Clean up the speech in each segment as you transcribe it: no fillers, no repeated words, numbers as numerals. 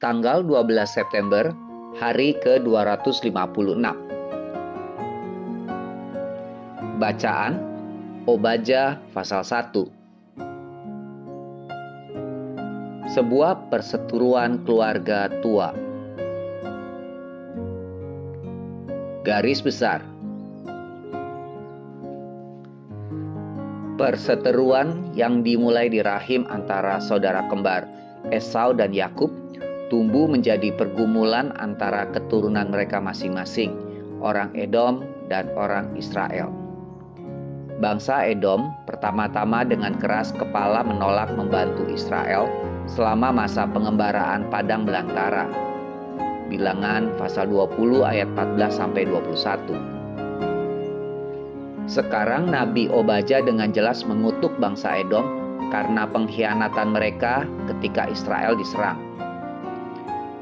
tanggal 12 September, hari ke-256. Bacaan Obadja pasal 1. Sebuah perseteruan keluarga tua. Garis besar. Perseteruan yang dimulai di rahim antara saudara kembar Esau dan Yakub tumbuh menjadi pergumulan antara keturunan mereka masing-masing, orang Edom dan orang Israel. Bangsa Edom pertama-tama dengan keras kepala menolak membantu Israel selama masa pengembaraan padang belantara. Bilangan pasal 20 ayat 14-21. Sekarang Nabi Obadja dengan jelas mengutuk bangsa Edom karena pengkhianatan mereka ketika Israel diserang.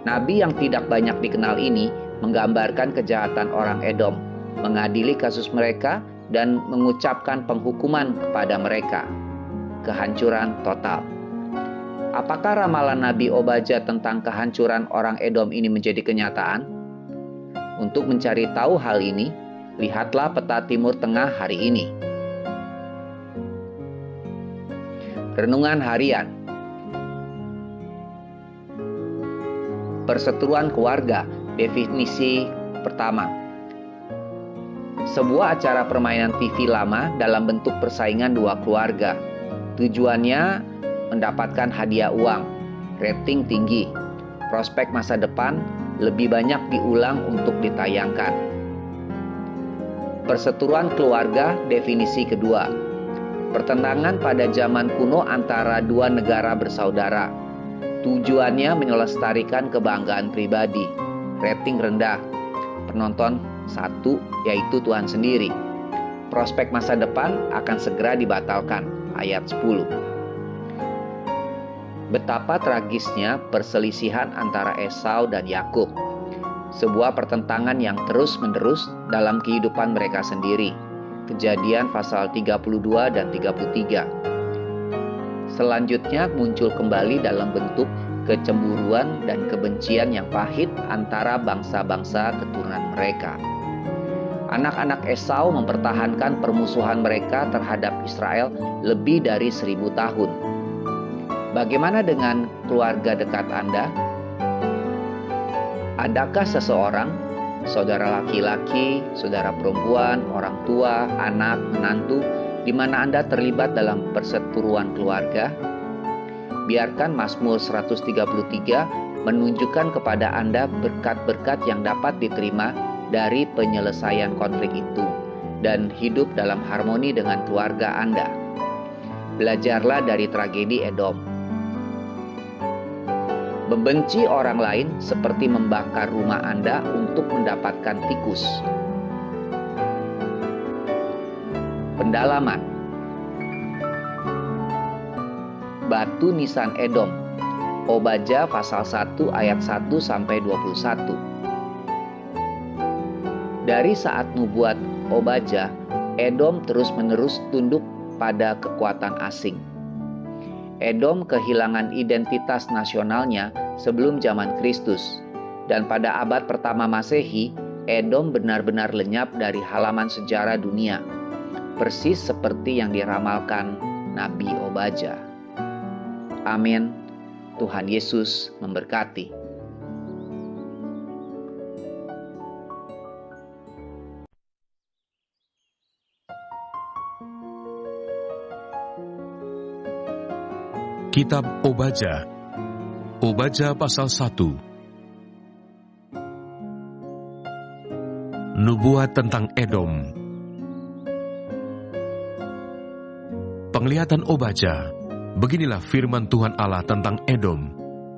Nabi yang tidak banyak dikenal ini menggambarkan kejahatan orang Edom, mengadili kasus mereka dan mengucapkan penghukuman kepada mereka. Kehancuran total. Apakah ramalan Nabi Obadja tentang kehancuran orang Edom ini menjadi kenyataan? Untuk mencari tahu hal ini, lihatlah peta Timur Tengah hari ini. Renungan harian. Perseteruan keluarga, definisi pertama. Sebuah acara permainan TV lama dalam bentuk persaingan dua keluarga. Tujuannya mendapatkan hadiah uang, rating tinggi, prospek masa depan lebih banyak diulang untuk ditayangkan. Perseteruan keluarga, definisi kedua. Pertentangan pada zaman kuno antara dua negara bersaudara. Tujuannya melestarikan kebanggaan pribadi. Rating rendah. Penonton satu, yaitu Tuhan sendiri. Prospek masa depan akan segera dibatalkan. Ayat 10. Betapa tragisnya perselisihan antara Esau dan Yakub. Sebuah pertentangan yang terus-menerus dalam kehidupan mereka sendiri. Kejadian pasal 32 dan 33. Selanjutnya muncul kembali dalam bentuk kecemburuan dan kebencian yang pahit antara bangsa-bangsa keturunan mereka. Anak-anak Esau mempertahankan permusuhan mereka terhadap Israel lebih dari 1000 tahun. Bagaimana dengan keluarga dekat Anda? Adakah seseorang, saudara laki-laki, saudara perempuan, orang tua, anak, menantu, di mana Anda terlibat dalam perseteruan keluarga? Biarkan Mazmur 133 menunjukkan kepada Anda berkat-berkat yang dapat diterima dari penyelesaian konflik itu dan hidup dalam harmoni dengan keluarga Anda. Belajarlah dari tragedi Edom. Membenci orang lain seperti membakar rumah Anda untuk mendapatkan tikus. Pendalaman. Batu nisan Edom. Obadja pasal 1 ayat 1-21. Dari saat nubuat Obadja, Edom terus-menerus tunduk pada kekuatan asing. Edom kehilangan identitas nasionalnya sebelum zaman Kristus, dan pada abad pertama Masehi, Edom benar-benar lenyap dari halaman sejarah dunia, persis seperti yang diramalkan Nabi Obadja. Amin. Tuhan Yesus memberkati. Kitab Obadja. Obadja pasal 1. Nubuat tentang Edom. Penglihatan Obadja. Beginilah firman Tuhan Allah tentang Edom.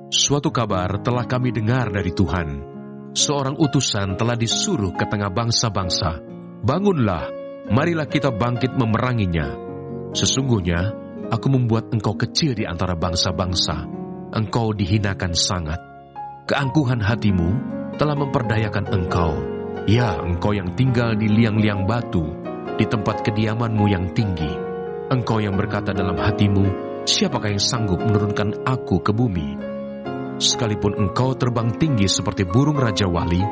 Suatu kabar telah kami dengar dari Tuhan. Seorang utusan telah disuruh ke tengah bangsa-bangsa. Bangunlah, marilah kita bangkit memeranginya. Sesungguhnya, aku membuat engkau kecil di antara bangsa-bangsa. Engkau dihinakan sangat. Keangkuhan hatimu telah memperdayakan engkau. Ya, engkau yang tinggal di liang-liang batu, di tempat kediamanmu yang tinggi. Engkau yang berkata dalam hatimu, siapakah yang sanggup menurunkan aku ke bumi? Sekalipun engkau terbang tinggi seperti burung Raja Wali,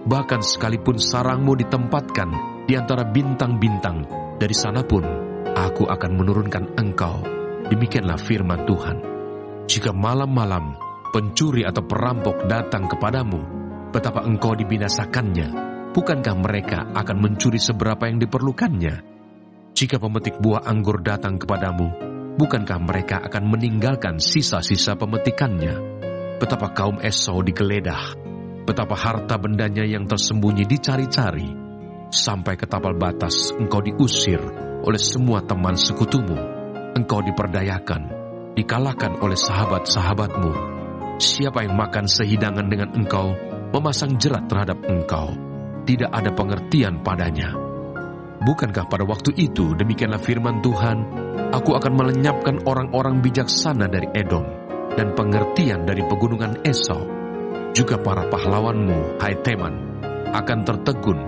bahkan sekalipun sarangmu ditempatkan di antara bintang-bintang, dari sana pun aku akan menurunkan engkau. Demikianlah firman Tuhan. Jika malam-malam pencuri atau perampok datang kepadamu, betapa engkau dibinasakannya. Bukankah mereka akan mencuri seberapa yang diperlukannya? Jika pemetik buah anggur datang kepadamu, bukankah mereka akan meninggalkan sisa-sisa pemetikannya? Betapa kaum Esau digeledah, betapa harta bendanya yang tersembunyi dicari-cari. Sampai ke tapal batas engkau diusir oleh semua teman sekutumu. Engkau diperdayakan, dikalahkan oleh sahabat-sahabatmu. Siapa yang makan sehidangan dengan engkau, memasang jerat terhadap engkau. Tidak ada pengertian padanya. Bukankah pada waktu itu, demikianlah firman Tuhan, aku akan melenyapkan orang-orang bijaksana dari Edom, dan pengertian dari pegunungan Esau. Juga para pahlawanmu, hai Teman, akan tertegun,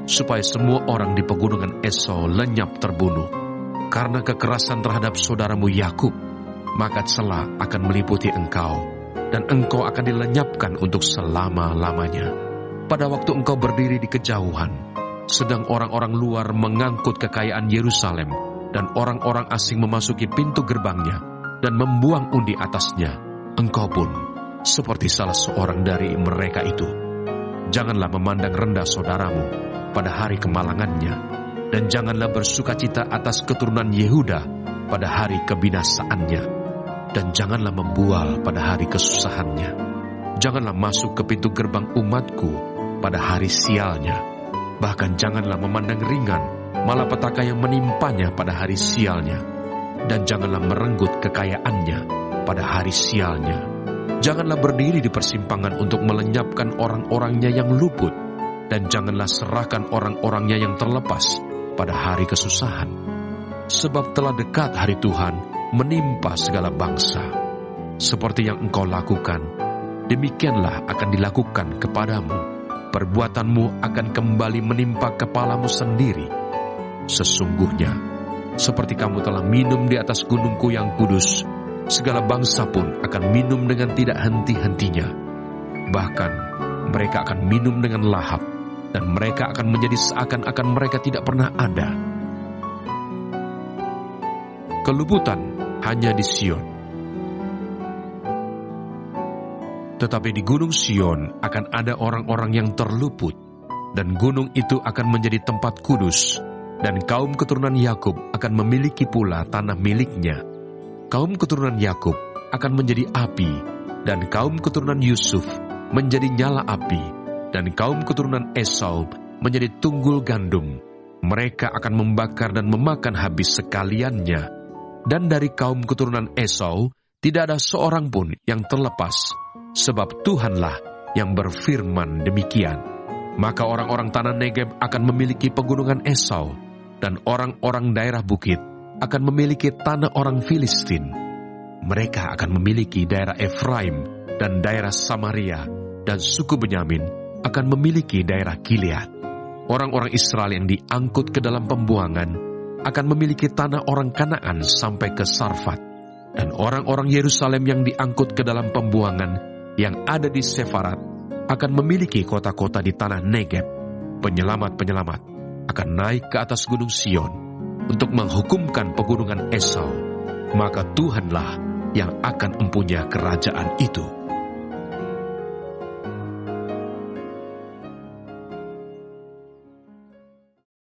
supaya semua orang di pegunungan Esau lenyap terbunuh. Karena kekerasan terhadap saudaramu Yakub, maka celah akan meliputi engkau, dan engkau akan dilenyapkan untuk selama-lamanya. Pada waktu engkau berdiri di kejauhan, sedang orang-orang luar mengangkut kekayaan Yerusalem, dan orang-orang asing memasuki pintu gerbangnya, dan membuang undi atasnya, engkau pun seperti salah seorang dari mereka itu. Janganlah memandang rendah saudaramu pada hari kemalangannya, dan janganlah bersukacita atas keturunan Yehuda pada hari kebinasaannya, dan janganlah membual pada hari kesusahannya. Janganlah masuk ke pintu gerbang umatku pada hari sialnya. Bahkan janganlah memandang ringan malapetaka yang menimpanya pada hari sialnya. Dan janganlah merenggut kekayaannya pada hari sialnya. Janganlah berdiri di persimpangan untuk melenyapkan orang-orangnya yang luput. Dan janganlah serahkan orang-orangnya yang terlepas pada hari kesusahan. Sebab telah dekat hari Tuhan menimpa segala bangsa. Seperti yang engkau lakukan, demikianlah akan dilakukan kepadamu. Perbuatanmu akan kembali menimpa kepalamu sendiri. Sesungguhnya, seperti kamu telah minum di atas gunungku yang kudus, segala bangsa pun akan minum dengan tidak henti-hentinya. Bahkan, mereka akan minum dengan lahap, dan mereka akan menjadi seakan-akan mereka tidak pernah ada. Keluputan hanya di Sion. Tetapi di gunung Sion akan ada orang-orang yang terluput, dan gunung itu akan menjadi tempat kudus, dan kaum keturunan Yakub akan memiliki pula tanah miliknya. Kaum keturunan Yakub akan menjadi api, dan kaum keturunan Yusuf menjadi nyala api, dan kaum keturunan Esau menjadi tunggul gandum. Mereka akan membakar dan memakan habis sekaliannya. Dan dari kaum keturunan Esau tidak ada seorang pun yang terlepas, sebab Tuhanlah yang berfirman demikian. Maka orang-orang tanah Negeb akan memiliki pegunungan Esau, dan orang-orang daerah bukit akan memiliki tanah orang Filistin. Mereka akan memiliki daerah Efraim dan daerah Samaria, dan suku Benyamin akan memiliki daerah Gilead. Orang-orang Israel yang diangkut ke dalam pembuangan akan memiliki tanah orang Kanaan sampai ke Sarfat, dan orang-orang Yerusalem yang diangkut ke dalam pembuangan yang ada di Sefarat akan memiliki kota-kota di tanah Negeb. Penyelamat-penyelamat akan naik ke atas gunung Sion untuk menghukumkan pegunungan Esau. Maka Tuhanlah yang akan mempunyai kerajaan itu.